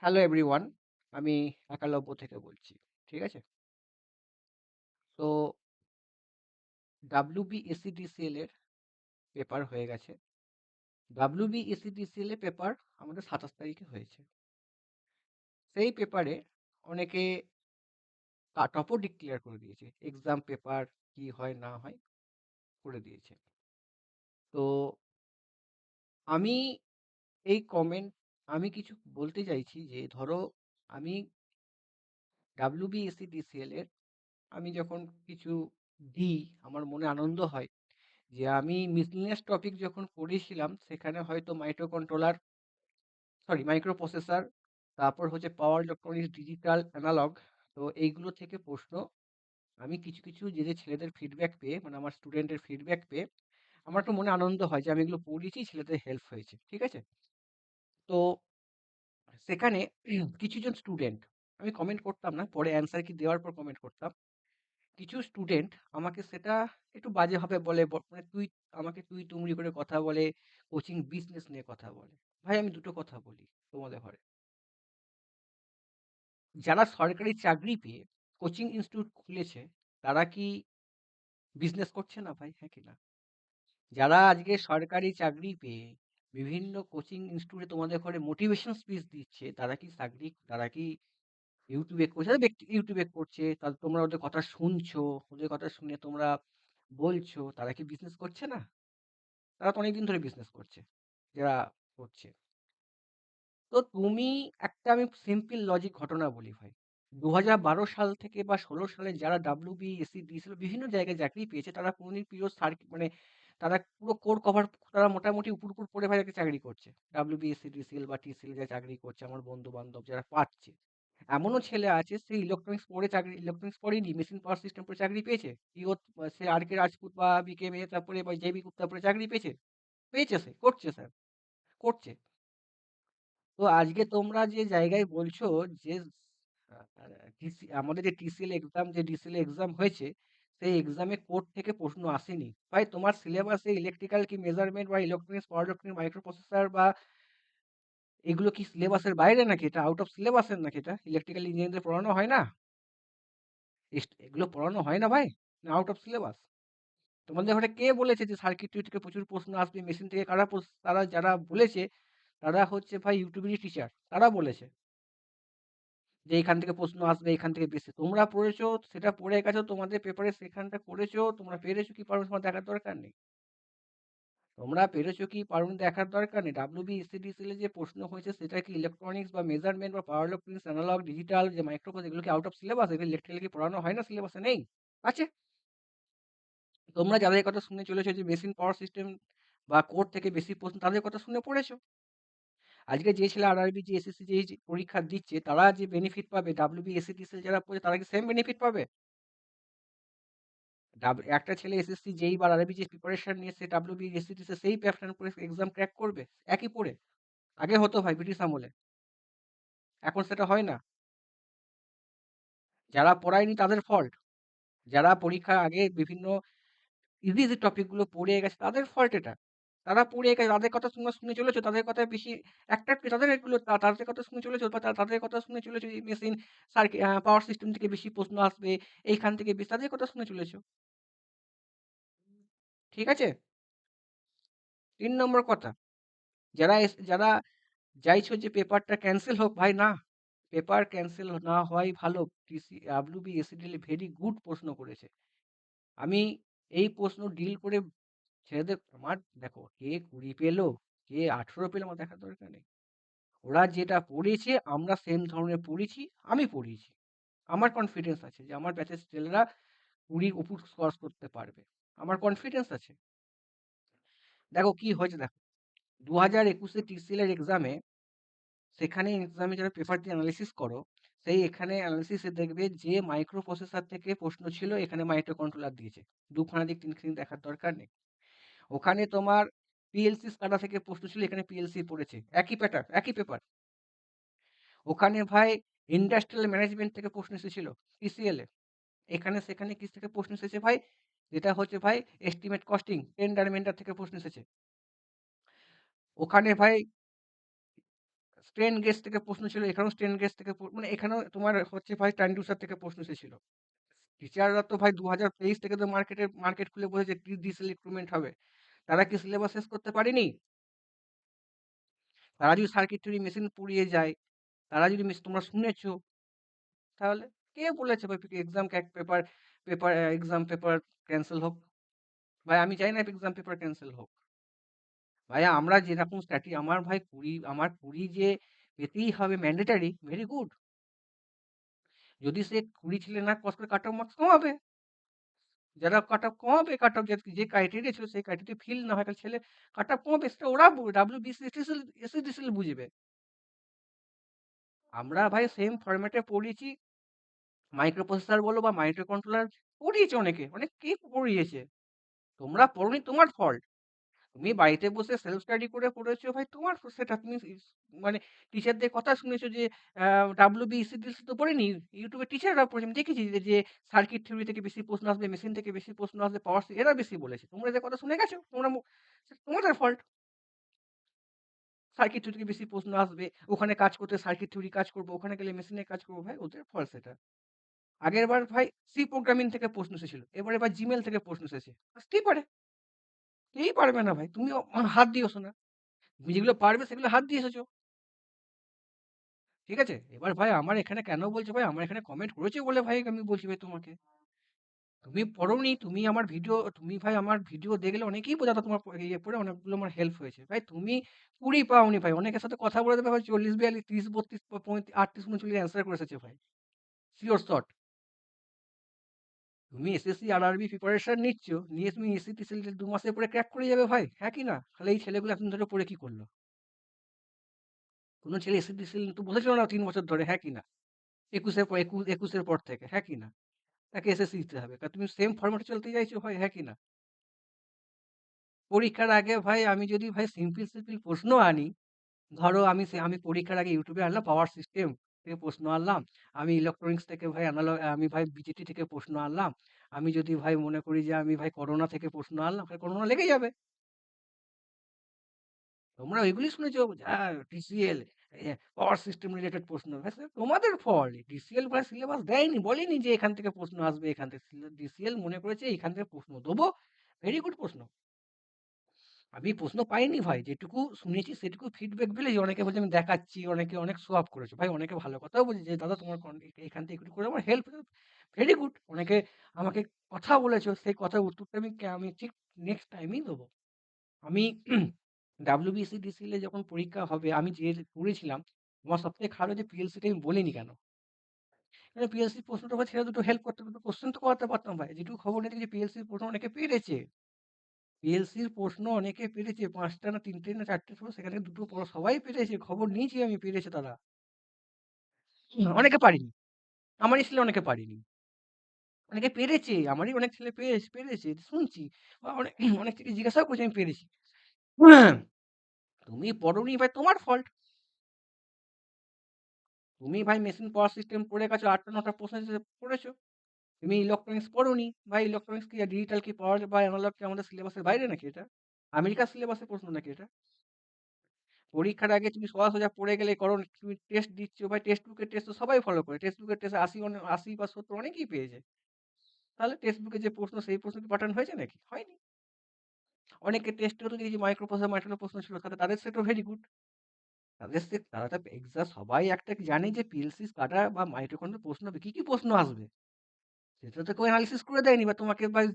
Hello everyone, আমি একালব্য থেকে বলছি। ঠিক আছে? তো WBSCDCL এর পেপার হয়ে গেছে। WBSCDCL এর পেপার আমাদের ২৭ তারিখে হয়েছে। সেই পেপারে অনেকে কাট অফও ডিক্লেয়ার করে দিয়েছে। এক্সাম পেপার কি হয় না হয় করে দিয়েছে। তো আমি এই কমেন্ট আমি কিছু বলতে চাইছি যে ধরো আমি WBSCDCL এর আমি যখন কিছু দিই আমার মনে আনন্দ হয় যে আমি মিসলিনিয়াস টপিক যখন পড়েছিলাম সেখানে হয়তো মাইক্রো প্রসেসর, তারপর হচ্ছে পাওয়ার ইলেকট্রনিক্স, ডিজিটাল, অ্যানালগ। তো এইগুলো থেকে প্রশ্ন আমি কিছু কিছু যে ছেলেদের ফিডব্যাক পেয়ে মানে আমার স্টুডেন্টের ফিডব্যাক পেয়ে আমার একটু মনে আনন্দ হয় যে আমি এগুলো পড়েছি, ছেলেদের হেল্প হয়েছে। ঠিক আছে? তো সেখানে কিছুজন স্টুডেন্ট, আমি কমেন্ট করতাম না, পরে অ্যান্সার কি দেওয়ার পর কমেন্ট করতাম। কিছু স্টুডেন্ট আমাকে সেটা একটু বাজেভাবে বলে, মানে আমাকে তুই তুমড়ি করে কথা বলে, কোচিং বিজনেস নিয়ে কথা বলে। ভাই আমি দুটো কথা বলি তোমাদের ঘরে, যারা সরকারি চাকরি পেয়ে কোচিং ইনস্টিটিউট খুলেছে তারা কি বিজনেস করছে না ভাই? হ্যাঁ কি না? যারা আজকে সরকারি চাকরি পেয়ে বিভিন্ন কোচিং ইনস্টিটিউটে তোমাদের ঘরে মোটিভেশন স্পিচ দিচ্ছে তারা কি ইউটিউবে করছে, তারা ইউটিউবে করছে, তাহলে তোমরা ওদের কথা শুনছো, ওদের কথা শুনে তোমরা বলছো, তারা কি বিজনেস করছে না? তারা তো অনেকদিন ধরে বিজনেস করছে যারা করছে। তো তুমি আমি সিম্পল লজিক ঘটনা বলি ভাই। 2012 সাল থেকে বা 16 সালে যারা WBSC দিয়েছিল বিভিন্ন জায়গায় চাকরি পেয়েছে তারা কোনোদিন প্রিয় সার্কিট মানে তারা পুরো কোর কভার, তারা মোটামুটি উপর উপর পড়ে ভাই আজকে চাকরি করছে। WBSC ডিসিএল বা টিসিএল যা চাকরি করছে আমার বন্ধু বান্ধব যারা পাচ্ছে, এমনও ছেলে আছে সে ইলেকট্রনিক্স পড়েনি, মেশিন পাওয়ার সিস্টেম পড়ে চাকরি পেয়েছে। সে আর কে রাজপুত বা বিকেএম তারপরে বা জেবি গুপ্তা পড়ে চাকরি পেয়েছে। পেয়েছে, সে করছে স্যার, করছে। তো আজকে তোমরা যে জায়গায় বলছো যে আমাদের যে ডিসিএল এক্সাম হয়েছে সেই এক্সামে কোর্ট থেকে প্রশ্ন আসেনি ভাই। তোমার সিলেবাসে ইলেকট্রিক্যাল কি মেজারমেন্ট বা electronics, power electronics, micro processor বা এগুলো কি সিলেবাসের বাইরে নাকি? এটা আউট অফ সিলেবাসের নাকি? এটা ইলেকট্রিক্যাল ইঞ্জিনিয়ারদের পড়ানো হয় না? এগুলো পড়ানো হয় না ভাই? না আউট অফ সিলেবাস? তোমাদের ঘরে কে বলেছে যে সার্কিট থেকে প্রচুর প্রশ্ন আসবে, মেশিন থেকে তারা যারা বলেছে তারা হচ্ছে ভাই ইউটিউবেরই টিচার, তারা বলেছে যে এখান থেকে প্রশ্ন আসবে, এখান থেকে বেশি তোমরা পড়েছো, সেটা পড়ে গেছো, তোমাদের পেপারে সেখানটা করেছো, তোমরা পেরেছো কি পারো তোমার দেখার দরকার নেই। তোমরা পেরেছো কি পারো দেখার দরকার নেই। WBSCDCL যে প্রশ্ন হয়েছে সেটা কি ইলেকট্রনিক্স বা মেজারমেন্ট বা পাওয়ার ইলেকট্রনিক্স, অ্যানালগ, ডিজিটাল যে মাইক্রোফোন, এগুলো কি আউট অফ সিলেবাস? এগুলো ইলেকট্রিক্যাল কি পড়ানো হয় না? সিলেবাসে নেই? আছে। তোমরা যাদের কথা শুনে চলেছো যে মেশিন পাওয়ার সিস্টেম বা কোড থেকে বেশি প্রশ্ন, তাদের কথা শুনে পড়েছো। আজকে যে ছেলে RRB যে এসএসসি যে পরীক্ষা দিচ্ছে তারা যে বেনিফিট পাবে, WBSCDCL যারা পড়ে তারা কি সেম বেনিফিট পাবে? একটা ছেলে এসএসসি যেই বা আরবি যে প্রিপারেশন নিয়ে সে WBSCDCL সেই প্যাটার্ন পড়ে এক্সাম ক্র্যাক করবে একই পড়ে? আগে হতো ভাই ব্রিটিশ আমলে, এখন সেটা হয় না। যারা পড়ায়নি তাদের ফল্ট, যারা পরীক্ষার আগে বিভিন্ন ইজি ইজি টপিকগুলো পড়ে গেছে তাদের ফল্ট এটা। তারা পড়ে গেছে, তাদের কথা তোমরা শুনে চলেছো, তাদের কথা বেশি অ্যাট্রাক্ট, তাদের কথা শুনে চলেছো বা তাদের কথা শুনে চলেছো এই মেশিন পাওয়ার সিস্টেম থেকে বেশি প্রশ্ন আসবে, এইখান থেকে বেশি, তাদের কথা শুনে চলেছো। ঠিক আছে? ৩ নম্বর কথা, যারা চাইছো যে পেপারটা ক্যান্সেল হোক, ভাই না, পেপার ক্যান্সেল না হওয়াই ভালো। WBSCDL ভেরি গুড প্রশ্ন করেছে। আমি এই প্রশ্ন ডিল করে ছেলেদের, আমার দেখো কে 20 পেলো কে 18 পেলো আমার দেখার দরকার নেই। ওরা যেটা পড়েছে আমরা সেম ধরনের পড়েছি, আমি পড়িয়েছি। আমার কনফিডেন্স আছে যে আমার ব্যাচের ছেলেরা 20 উপর স্কোর করতে পারবে, আমার কনফিডেন্স আছে। দেখো কি হয়েছে, দেখো 2021-এ TCL এর এক্সামে, সেখানে এক্সামে যারা পেপার দিয়ে অ্যানালিসিস করো, সেই এখানে অ্যানালিসিসে দেখবে যে মাইক্রো প্রসেসর থেকে প্রশ্ন ছিল, এখানে মাইক্রো কন্ট্রোলার দিয়েছে। দুখানা দিক তিনখানা দেখার দরকার নেই। ওখানে তোমার পিএলসি স্কাডা থেকে প্রশ্ন ছিল, এখানে পিএলসি পড়েছে, একই প্যাটার্ন একই পেপার। ওখানে ভাই ইন্ডাস্ট্রিয়াল ম্যানেজমেন্ট থেকে প্রশ্ন এসেছিল টিসিএল এ, এখানে সেখানে কিস থেকে প্রশ্ন এসেছে ভাই, যেটা হচ্ছে ভাই এস্টিমেট কস্টিং টেন্ডার মেন্ডার থেকে প্রশ্ন এসেছে। ওখানে ভাই স্ট্রেন গেজ থেকে প্রশ্ন ছিল, এখানেও স্ট্রেন গেজ থেকে মানে এখানেও তোমার হচ্ছে ভাই ট্রান্সডিউসার থেকে প্রশ্ন এসেছিল। টিচাররা তো ভাই 2023 থেকে তো মার্কেট খুলে বসেছে কি ডিসেল রিক্রুটমেন্ট হবে। তারা কি সিলেবাস শেষ করতে পারেনি? তারা যদি সার্কিট থিওরি মেশিন পুড়িয়ে যায়, তারা যদি তোমরা শুনেছো, তাহলে কে বলেছে ভাই exam paper paper exam paper cancel হোক? ভাই আমি চাই না এক্সাম পেপার ক্যান্সেল হোক। ভাই আমরা যেরকম আমার ভাই 20 যে পেতেই হবে ম্যান্ডেটারি, ভেরি গুড। যদি সে 20 ছেলে না পাস করে কাট অফ মার্কস কমাবে, যারা কাট অফ কমাবে, কাট অফ যে ক্রাইটেরিয়া ছিল সেই ক্রাইটেরিয়া ফিল না হয় তাহলে ছেলে কাট অফ কমাবে, সেটা ওরা ডাব্লিউবিসি এসএসডিসিএল বুঝবে। আমরা ভাই সেম ফরম্যাটে পড়িয়েছি, মাইক্রো প্রসেসর বলো বা মাইক্রো কন্ট্রোলার পড়িয়েছে, অনেক কে পড়িয়েছে। তোমরা পড়োনি, তোমার ফল্ট। তুমি বাড়িতে বসে সেলফ স্টাডি করে পড়েছো ভাই, তোমার সেটা তুমি মানে টিচারদের কথা শুনেছো যে ডাব্লিউবিএসসি তো পড়েনি, ইউটিউবে টিচাররা পড়েছে, আমি দেখেছি যে সার্কিট থিওরি থেকে বেশি প্রশ্ন আসবে, মেশিন থেকে বেশি প্রশ্ন আসবে, পাওয়ার এরা বেশি বলেছে। তোমরা যে কথা শুনে গেছো, তোমাদের ফল্ট। সার্কিট থিওরি থেকে বেশি প্রশ্ন আসবে, ওখানে কাজ করতে সার্কিট থিওরি কাজ করবো, ওখানে গেলে মেশিনে কাজ করবো, ভাই ওদের ফল্ট সেটা। আগের বার ভাই সি প্রোগ্রামিং থেকে প্রশ্ন এসেছিল, এবার জিমেল থেকে প্রশ্ন এসেছে, আসতেই পারে। কেই পারবে না ভাই, তুমিও হাত দিওছো না, তুমি যেগুলো পারবে সেগুলো হাত দিয়ে এসেছো। ঠিক আছে, এবার ভাই আমার এখানে কেন বলছো ভাই, আমার এখানে কমেন্ট করেছে বলে ভাই আমি বলছি ভাই তোমাকে। তুমি পড়োনি, তুমি ভাই আমার ভিডিও দেখলে অনেকেই বোঝাতো, তোমার ইয়ে পড়ে অনেকগুলো আমার হেল্প হয়েছে ভাই। তুমি কুড়ি পাওনি ভাই, অনেকের সাথে কথা বলে দেবে ভাই 40 42 30 32 35 38 39 অ্যান্সার করে এসেছে ভাই, শিওর শট। তুমি এসএসসি আর আরবি প্রিপারেশন নিচ্ছ, নিয়ে তুমি এসসি টিসি 2 মাসে পরে ক্র্যাক করে যাবে ভাই, হ্যাঁ কি না? তাহলে এই ছেলেগুলো এতদিন ধরে পড়ে কি করলো? কোনো ছেলে এসসি টিসি তো বসেছিল না 3 বছর ধরে, হ্যাঁ কি না? 21-এর পর থেকে, হ্যাঁ কি না? তাকে এসএসসি দিতে হবে, কারণ তুমি সেম ফরম্যাটে চলতে চাইছো ভাই, হ্যাঁ কি না? পরীক্ষার আগে ভাই আমি যদি ভাই সিম্পল সিম্পল প্রশ্ন আনি, ধরো আমি পরীক্ষার আগে ইউটিউবে আনলাম পাওয়ার সিস্টেম থেকে প্রশ্ন আনলাম, আমি ইলেকট্রনিক্স থেকে ভাই আমি ভাই বিজেটি থেকে প্রশ্ন আনলাম, আমি যদি ভাই মনে করি যে আমি ভাই করোনা থেকে প্রশ্ন আনলাম, করোনা লেগে যাবে। তোমরা ওইগুলি শুনেছো, টিসিএল পাওয়ার সিস্টেম রিলেটেড প্রশ্ন, ভাই স্যার তোমাদের ফল্ট। ডিসিএল ভাই সিলেবাস দেয়নি, বলেনি যে এখান থেকে প্রশ্ন আসবে, এখান থেকে ডিসিএল মনে করেছে এখান থেকে প্রশ্ন দেবো, ভেরি গুড প্রশ্ন। আমি প্রশ্ন পাইনি ভাই, যেটুকু শুনেছি সেটুকু ফিডব্যাক পেলেছি, অনেকে বলছে আমি দেখাচ্ছি, অনেকে অনেক শো আপ করেছে ভাই, অনেকে ভালো কথাও বলছে যে দাদা তোমার এখান থেকে একটু করে আমার হেল্প, ভেরি গুড। অনেকে আমাকে কথা বলেছো, সেই কথার উত্তরটা আমি ঠিক নেক্সট টাইমই দেবো। আমি ডাব্লিউবিসি ডিসিএল এ যখন পরীক্ষা হবে, আমি যে পড়েছিলাম, আমার সব থেকে খারাপ যে পিএলসিটা আমি বলিনি কেন, কারণ পিএলসি প্রশ্নটা ভাই ছেড়ে দুটো হেল্প করতে, দুটো কোশ্চেন তো করাতে পারতাম ভাই। যেটুকু খবর নিতে যে পিএলসির প্রশ্ন অনেকে পেরেছে, পিএলসির প্রশ্ন অনেকে পেরেছে, 5টা না 3টে না 4টে ছিল, সেখানে দুটো সবাই পেরেছে, খবর নিয়েছি আমি, পেরেছে তারা। অনেকে পারিনি, আমারই ছেলে অনেকে পারিনি, অনেকে পেরেছে, আমারই অনেক ছেলে পেরেছে শুনছি, বা অনেক অনেক থেকে জিজ্ঞাসাও করছি, আমি পেরেছি। তুমি পড়োনি ভাই, তোমার ফল্ট। তুমি ভাই মেশিন পাওয়ার সিস্টেম পড়ে গেছো, 8টা 9টা প্রশ্ন পড়েছো। তুমি ইলেকট্রনিক্স পড়োনি ভাই, ইলেকট্রনিক্স কি ডিজিটাল কি পাওয়ার বা অ্যানালগ কি আমাদের সিলেবাসের বাইরে নাকি এটা? আমেরিকার সিলেবাসের প্রশ্ন নাকি এটা? পরীক্ষার আগে তুমি সোজা সোজা পড়ে গেলে, কারণ তুমি টেস্ট দিচ্ছ ভাই, টেক্সট বুকের টেস্ট তো সবাই ফলো করে, টেক্সট বুকের টেস্ট 80 বা 70 অনেকেই পেয়েছে। তাহলে টেক্সট বুকে যে প্রশ্ন সেই প্রশ্ন কি প্যাটার্ন হয়েছে নাকি? হয়নি। অনেকে টেস্টেও তো দেখেছি মাইক্রো প্রসেসর মাইক্রো প্রশ্ন ছিল, তাহলে তাদের সেটও ভেরি গুড। তারা তো এক্সাম সবাই একটা জানে যে পিএলসি কাটা বা মাইক্রোকন্ট্রোলার প্রশ্ন হবে, কি প্রশ্ন আসবে সেটা তো কেউ অ্যানালিসিস করে দেয়নি, বা তোমাকে ভাই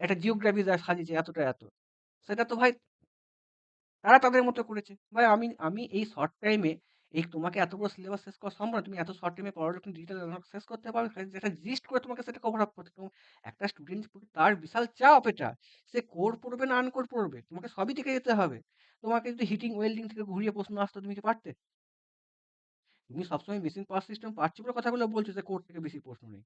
একটা জিওগ্রাফি সাজিয়েছে এতটা এত, সেটা তো ভাই তারা তাদের মতো করেছে ভাই। আমি আমি এই শর্ট টাইমে এই তোমাকে এত বড় সিলেবাস শেষ করা সম্ভব না, তুমি এত শর্ট টাইমে পড়ালেখা ডিজিটাল শেষ করতে পারবে, যেটা জিস্ট করে তোমাকে সেটা কভার আপ করতে একটা স্টুডেন্ট, তার বিশাল চাপ এটা, সে কোর পড়বে না আনকোর পড়বে, তোমাকে সবই দিকে যেতে হবে। তোমাকে যদি হিটিং ওয়েল্ডিং থেকে ঘুরিয়ে প্রশ্ন আসতো, তুমি কি পারতে? তুমি সবসময় মেশিন পাওয়ার সিস্টেম পারছি বলে কথাগুলো বলছো যে কোর থেকে বেশি প্রশ্ন নেই।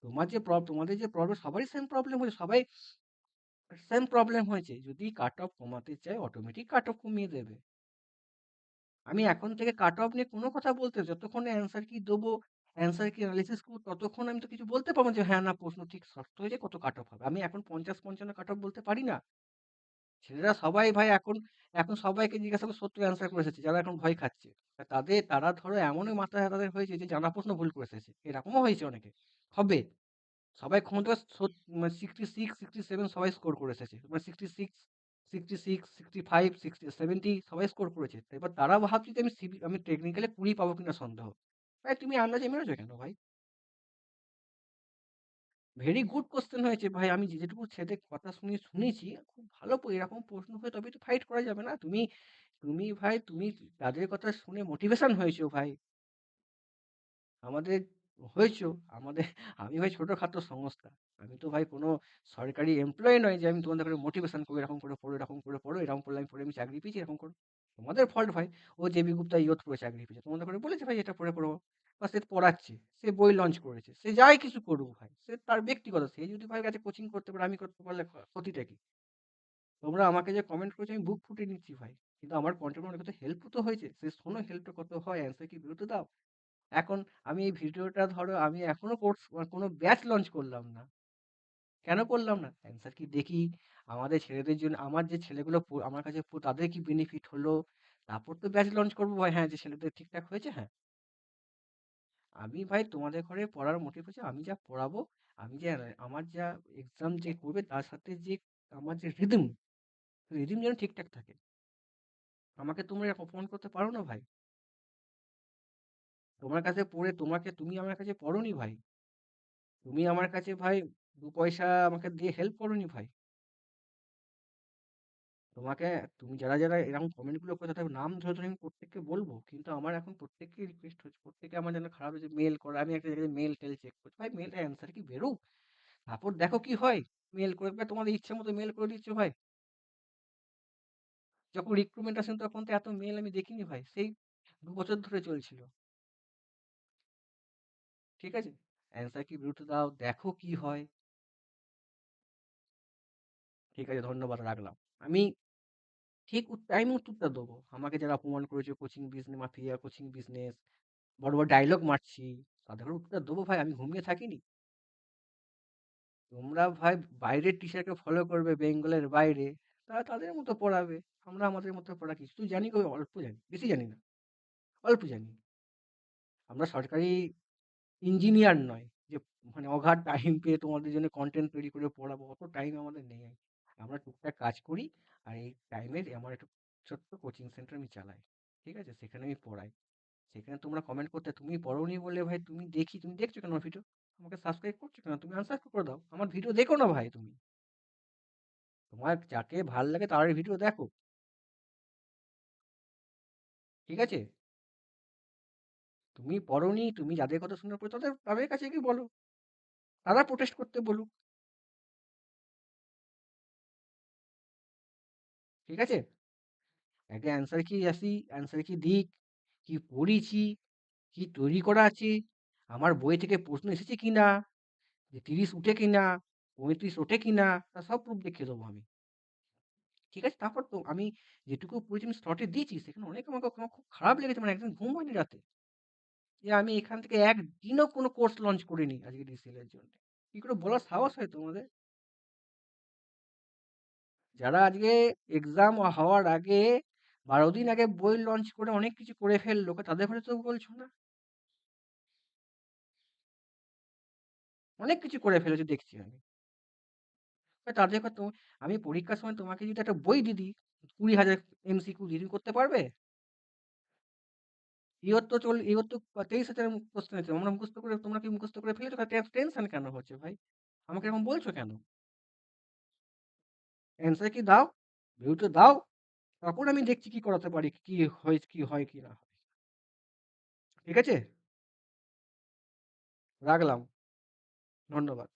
তোমাদের যে প্রবলেম, সবারই সেম প্রবলেম হয়েছে, সবাই সেম প্রবলেম হয়েছে। যদি কাট অফ কমাতে চায় অটোমেটিক কাট অফ কমিয়ে দেবে। আমি এখন থেকে কাট অফ নিয়ে কোনো কথা বলতে, যতক্ষণ অ্যান্সার কি দেবো, অ্যান্সার কি অ্যানালিসিস করবো, ততক্ষণ আমি তো কিছু বলতে পারবো না যে হ্যাঁ না প্রশ্ন ঠিক শর্ত হয়েছে কত কাট অফ হবে। আমি এখন 50-55 কাট অফ বলতে পারি না। ছেলেরা সবাই ভাই এখন, এখন সবাইকে জিজ্ঞাসা করে সত্য অ্যান্সার করে এসেছে যারা এখন ভয় খাচ্ছে। তারা ধরো এমনই মাথায় তাদের হয়েছে যে জানা প্রশ্ন ভুল করে এসেছে, এরকমও হয়েছে অনেকে, হবে। সবাই ক্ষমতা 66, 67 সবাই স্কোর করে এসেছে, মানে 66, 65, 70 সবাই স্কোর করেছে। তো এবার তারা ভাবছে যে আমি টেকনিক্যালি 20 পাবো কিনা সন্দেহ। ভাই তুমি আন্দাজে মেরেছো কেন ভাই? ভেরি গুড কোশ্চেন হয়েছে ভাই, আমি যেটুকু ছেলেদের কথা শুনেছি খুব ভালো এরকম প্রশ্ন হয়ে তবে তো ফাইট করা যাবে না। তুমি তুমি ভাই তুমি তাদের কথা শুনে মোটিভেশন হয়েছো ভাই। আমাদের হয়েছো আমাদের আমি ভাই ছোটখাটো সংস্থা, আমি তো ভাই কোনো সরকারি এমপ্লয়ি নয় যে আমি তোমাদের করে মোটিভেশন করবো এরকম করে পড়ো, এরকম করে পড়ো, এরকম করলে আমি পড়ে আমি চাকরি পেয়েছি এরকম করো। তোমাদের ফল্ট ভাই। ও জেবি গুপ্তা ইয়ত পড়ে চাকরি পেয়েছে, তোমাদের করে বলেছে ভাই এটা পড়ে পড়ো, বা সে পড়াচ্ছে, সে বই লঞ্চ করেছে, সে যাই কিছু করুক ভাই, সে তার ব্যক্তিগত, সে যদি ভাই কাছে কোচিং করতে পারে আমি করতে পারলে ক্ষতিটা কি? তোমরা আমাকে যে কমেন্ট করেছো আমি বুক ফুটে নিচ্ছি ভাই, কিন্তু আমার কন্টেন্ট অনেক কত হেল্প তো হয়েছে, সে শোনো হেল্পটা কত হয়, অ্যান্সার কি বিরত দাও। এখন আমি এই ভিডিওটা ধরো আমি এখনো কোর্স কোনো ব্যাচ লঞ্চ করলাম না। কেন করলাম না? অ্যান্সার কি দেখি, আমাদের ছেলেদের জন্য আমার যে ছেলেগুলো আমার কাছে তাদের কি বেনিফিট হলো, তারপর তো ব্যাচ লঞ্চ করবো ভাই। হ্যাঁ, যে ছেলেদের ঠিকঠাক হয়েছে, হ্যাঁ। আমি ভাই তোমাদের ঘরে পড়ার মোটিভ হচ্ছে আমি যা পড়াবো, আমি যে আমার যা এক্সাম যে করবে তার সাথে যে আমার যে রিদম, রিদম যেন ঠিকঠাক থাকে। আমাকে তোমরা ফোন করতে পারো না ভাই। তোমার কাছে পড়ে তুমি আমার কাছে পড়োনি ভাই। তুমি আমার কাছে ভাই ২ পয়সা আমাকে দিয়ে হেল্প করোনি ভাই। তোমাকে তুমি যারা এরকম কমেন্ট গুলো করে তাদের নাম ধরে, ধরে আমি প্রত্যেককে বলব। কিন্তু আমার এখন প্রত্যেককে রিকোয়েস্ট হচ্ছে। প্রত্যেকে আমার যেন খারাপ হয়েছে মেইল করে। আমি একটা জায়গায় মেইল-টেল চেক করছি। ভাই মেইলটার অ্যান্সার কি বেরোক। তারপর দেখো কি হয়। মেইল করে ভাই তোমাদের ইচ্ছে মতো মেইল করে দিচ্ছ ভাই। যখন রিক্রুটমেন্ট আসেন তখন তো এত মেইল আমি দেখিনি ভাই। সেই ২ বছর ধরে চলছিল। ঠিক আছে? অ্যান্সার কি বেরোতে দাও, দেখো কি হয়। ঠিক আছে, ধন্যবাদ, রাখলাম। আমি ঠিক টাইমে উত্তরটা দেবো। আমাকে যারা অপমান করেছে coaching business mafia, coaching business, বড়, বড় ডায়লগ মারছি, তাদেরও উত্তর দেবো ভাই, আমি ঘুমিয়ে থাকিনি। তোমরা ভাই বাইরের টিচারকে ফলো করবে বেঙ্গলের বাইরে, তারা তাদের মতো পড়াবে। আমরা আমাদের মতো পড়া কিছু জানি, কই অল্প জানি, বেশি জানি না, অল্প জানি। আমরা সরকারি ইঞ্জিনিয়ার নয় যে মানে অগাধ টাইম পেয়ে তোমাদের জন্য কন্টেন্ট তৈরি করে পড়াবো, অত টাইম আমাদের নেই। আমরা টুকটাক কাজ করি, আর এই টাইমের আমার একটা ছোট্ট কোচিং সেন্টার আমি চালাই। ঠিক আছে, সেখানে আমি পড়াই। সেখানে তোমরা কমেন্ট করতে, তুমি পড়োনি বলে ভাই তুমি দেখছো কেন আমার ভিডিও? আমাকে সাবস্ক্রাইব করছো কেন? তুমি আনসাবস্ক্রাইব করে দাও, আমার ভিডিও দেখো না ভাই তুমি। তোমার যাকে ভাল লাগে তার ভিডিও দেখো। ঠিক আছে, তুমি পড়োনি, তুমি যাদের কথা শুনে পড়ো তাদের তাদের কাছে কি বলো, তারা প্রোটেস্ট করতে বলুক। ঠিক আছে, একটা অ্যান্সার কি আসি, অ্যান্সার কি দিক, কি পড়েছি, কি তৈরি করা আছে, আমার বই থেকে প্রশ্ন এসেছে কিনা, যে 30 উঠে কিনা, 35 ওঠে কিনা, তা সব প্রুফ দেখিয়ে দেবো আমি। ঠিক আছে, তারপর তো আমি যেটুকু পড়েছি আমি স্লটে দিয়েছি, সেখানে অনেক আমাকে আমার খুব খারাপ লেগেছে, মানে একদম ঘুম হয়নি রাতে, যে আমি এখান থেকে একদিনও কোনো কোর্স লঞ্চ করিনি আজকে ডিসিএল এর জন্য। কি করে বলার সাহস হয় তোমাদের? যারা আজকে এক্সাম হওয়ার আগে 12 দিন আগে বই লঞ্চ করে অনেক কিছু করে ফেললো, তাদের কথা তো বলছো না। অনেক কিছু করে ফেলেছে দেখছি আমি। তাদের কথা আমি পরীক্ষার সময় তোমাকে যদি একটা বই দিয়ে দিই, 20,000 এমসিকিউ দিয়ে, তুমি করতে পারবে? এবার তো 23,000 কোশ্চেন আছে, আমরা মুখস্থ করে, তোমরা কি মুখস্থ করে ফেলেছো? টেনশন কেন হচ্ছে ভাই? আমাকে এরকম বলছো কেন? অ্যান্সার কি দাও, ভিডিওটা দাও, তারপর আমি দেখছি কি করাতে পারি, কি হয় কি না হয়। ঠিক আছে, রাখলাম, ধন্যবাদ।